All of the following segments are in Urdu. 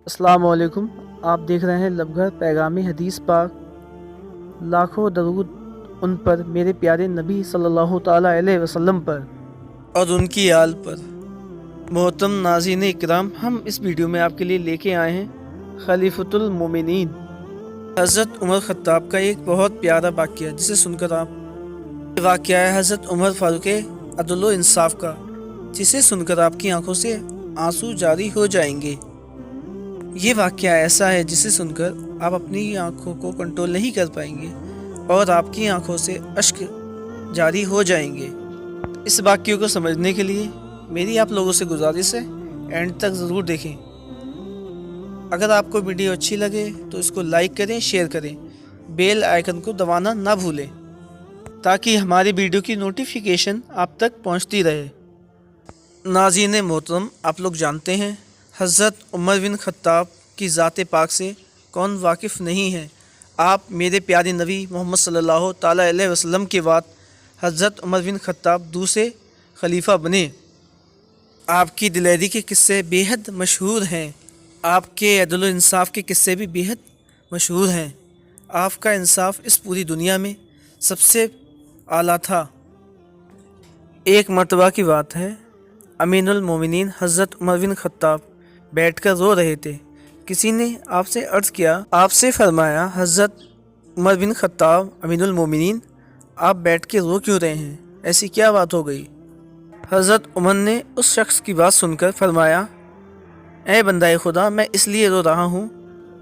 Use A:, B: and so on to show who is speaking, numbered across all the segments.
A: السلام علیکم، آپ دیکھ رہے ہیں لبگھر پیغام حدیث پاک۔ لاکھوں درود ان پر، میرے پیارے نبی صلی اللہ تعالیٰ علیہ وسلم پر اور ان کی آل پر۔ محترم ناظرین اکرام، ہم اس ویڈیو میں آپ کے لیے لے کے آئے ہیں خلیفۃ المومنین حضرت عمر خطاب کا ایک بہت پیارا واقعہ، جسے سن کر یہ واقعہ ہے حضرت عمر فاروق عدل و انصاف کا، جسے سن کر آپ کی آنکھوں سے آنسو جاری ہو جائیں گے۔ یہ واقعہ ایسا ہے جسے سن کر آپ اپنی آنکھوں کو کنٹرول نہیں کر پائیں گے اور آپ کی آنکھوں سے اشک جاری ہو جائیں گے۔ اس واقعے کو سمجھنے کے لیے میری آپ لوگوں سے گزارش ہے، اینڈ تک ضرور دیکھیں۔ اگر آپ کو ویڈیو اچھی لگے تو اس کو لائک کریں، شیئر کریں، بیل آئیکن کو دبانا نہ بھولیں تاکہ ہماری ویڈیو کی نوٹیفیکیشن آپ تک پہنچتی رہے۔ ناظرین محترم، آپ لوگ جانتے ہیں حضرت عمر بن خطاب کی ذات پاک سے کون واقف نہیں ہے۔ آپ میرے پیارے نبی محمد صلی اللہ تعالیٰ علیہ وسلم کے بعد حضرت عمر بن خطاب دوسرے خلیفہ بنے۔ آپ کی دلیری کے قصے بے حد مشہور ہیں، آپ کے عدل و انصاف کے قصے بھی بے حد مشہور ہیں۔ آپ کا انصاف اس پوری دنیا میں سب سے اعلیٰ تھا۔ ایک مرتبہ کی بات ہے، امین المومنین حضرت عمر بن خطاب بیٹھ کر رو رہے تھے۔ کسی نے آپ سے عرض کیا، آپ سے فرمایا، حضرت عمر بن خطاب امین المومنین، آپ بیٹھ کے رو کیوں رہے ہیں؟ ایسی کیا بات ہو گئی؟ حضرت عمر نے اس شخص کی بات سن کر فرمایا، اے بندہ خدا، میں اس لیے رو رہا ہوں،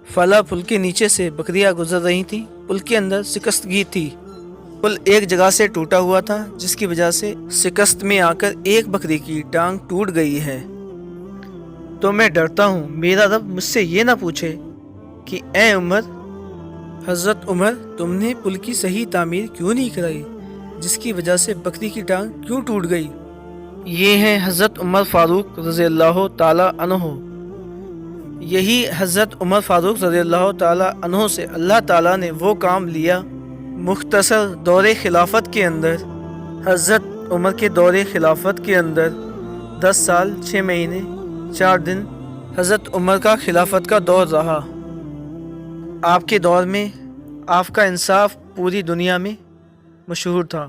A: فلاں پل کے نیچے سے بکریاں گزر رہی تھیں، پل کے اندر شکستگی تھی، پل ایک جگہ سے ٹوٹا ہوا تھا جس کی وجہ سے شکست میں آ کر ایک بکری کی ٹانگ ٹوٹ گئی ہے، تو میں ڈرتا ہوں میرا رب مجھ سے یہ نہ پوچھے کہ اے عمر، حضرت عمر، تم نے پل کی صحیح تعمیر کیوں نہیں کرائی، جس کی وجہ سے بکری کی ٹانگ کیوں ٹوٹ گئی۔ یہ ہیں حضرت عمر فاروق رضی اللہ تعالی عنہ۔ یہی حضرت عمر فاروق رضی اللہ تعالی عنہ سے اللہ تعالیٰ نے وہ کام لیا۔ مختصر دور خلافت کے اندر، حضرت عمر کے دور خلافت کے اندر 10 سال 6 مہینے 4 دن حضرت عمر کا خلافت کا دور رہا۔ آپ کے دور میں آپ کا انصاف پوری دنیا میں مشہور تھا۔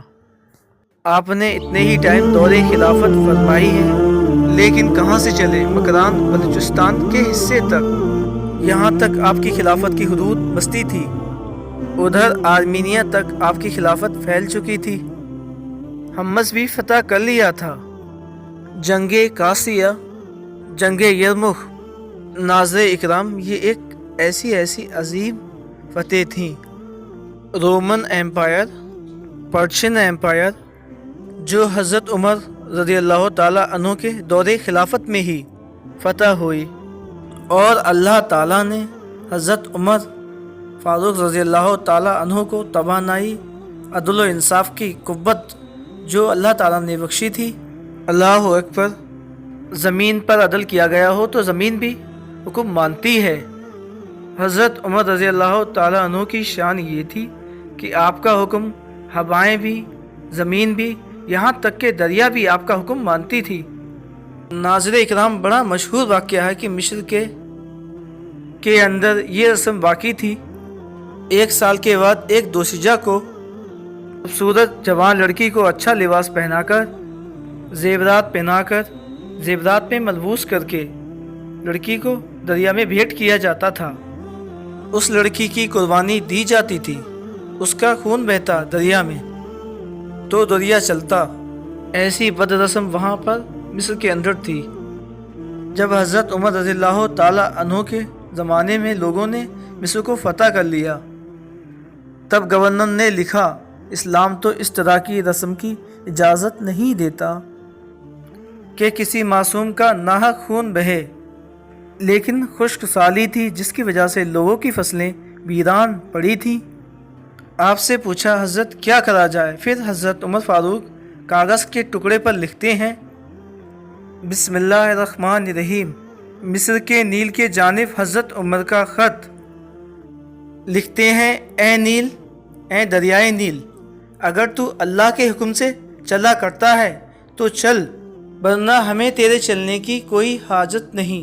A: آپ نے اتنے ہی ٹائم دور خلافت فرمائی ہے، لیکن کہاں سے چلے مکران بلوچستان کے حصے تک، یہاں تک آپ کی خلافت کی حدود بستی تھی۔ ادھر آرمینیا تک آپ کی خلافت پھیل چکی تھی۔ حمص بھی فتح کر لیا تھا۔ جنگ قاسیہ، جنگ یرموک، ناظر اکرام، یہ ایک ایسی عظیم فتح تھیں۔ رومن ایمپائر، پرشین ایمپائر، جو حضرت عمر رضی اللہ تعالیٰ عنہ کے دور خلافت میں ہی فتح ہوئی، اور اللہ تعالیٰ نے حضرت عمر فاروق رضی اللہ تعالیٰ عنہ کو توانائی، عدل و انصاف کی قوت جو اللہ تعالیٰ نے بخشی تھی۔ اللہ اکبر! زمین پر عدل کیا گیا ہو تو زمین بھی حکم مانتی ہے۔ حضرت عمر رضی اللہ تعالیٰ عنہ کی شان یہ تھی کہ آپ کا حکم ہوائیں بھی، زمین بھی، یہاں تک کہ دریا بھی آپ کا حکم مانتی تھی۔ ناظر اکرام، بڑا مشہور واقعہ ہے کہ مصر کے اندر یہ رسم واقع تھی۔ 1 سال کے بعد ایک دوشیزہ کو، خوبصورت جوان لڑکی کو اچھا لباس پہنا کر، زیورات پہنا کر، زیورات میں ملبوس کر کے لڑکی کو دریا میں بھیٹ کیا جاتا تھا۔ اس لڑکی کی قربانی دی جاتی تھی، اس کا خون بہتا دریا میں تو دریا چلتا۔ ایسی بد رسم وہاں پر مصر کے اندر تھی۔ جب حضرت عمر رضی اللہ تعالیٰ عنہ کے زمانے میں لوگوں نے مصر کو فتح کر لیا، تب گورنر نے لکھا، اسلام تو اس طرح کی رسم کی اجازت نہیں دیتا کہ کسی معصوم کا ناحق خون بہے، لیکن خشک سالی تھی جس کی وجہ سے لوگوں کی فصلیں ویران پڑی تھیں۔ آپ سے پوچھا، حضرت کیا کرا جائے؟ پھر حضرت عمر فاروق کاغذ کے ٹکڑے پر لکھتے ہیں، بسم اللہ الرحمن الرحیم۔ مصر کے نیل کے جانب حضرت عمر کا خط، لکھتے ہیں، اے نیل، اے دریائے نیل، اگر تو اللہ کے حکم سے چلا کرتا ہے تو چل، ورنہ ہمیں تیرے چلنے کی کوئی حاجت نہیں،